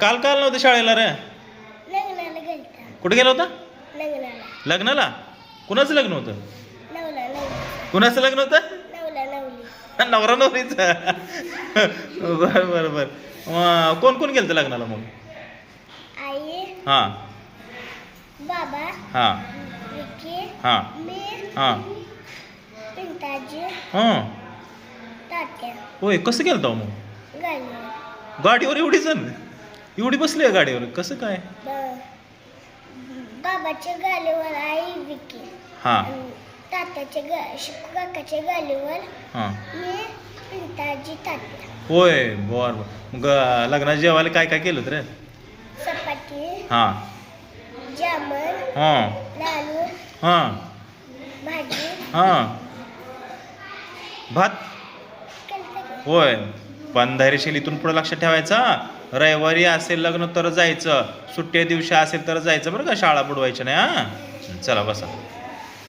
काल काल नव्हतं शाळेला रे. लग्नाला गेलता. कुठे गेला होता? लग्नाला. लग्नाला. कुणाचं लग्न होतं? नवला नवली. कुणाचं लग्न होतं? नवला नवली. नवरा नवरीचं. बरं बरं बरं. कोण कोण गेलं लग्नाला मग? आई, हां बाबा, हां विकी, हां मी, हां पिंताजी, हां. तात्या, होय, कसं गेलं होतं मग? गाणी. गाडीवर एवढी जण एवढी बसली आहे गाडीवर, कसं काय? बाबाच्या गालीवर आई विकी. हां तात्याच्या शिकू काकाच्या गालीवर हां. मी, पिंताजी, तात्या. होय बर बर. मग लग्नात जेवायला काय काय केलं होतं रे? चपाती, हां जामन, हां लाडू, हां भाजी हां. भात. केलतं की. होय. पण धैर्यशील इथून पुढे लक्षात ठेवायचा. रविवारी असेल लग्न तर जायचं, सुट्ट्या दिवशी असेल तर जायचं बरं का, शाळा बुडवायची नाही. हां चला बसा.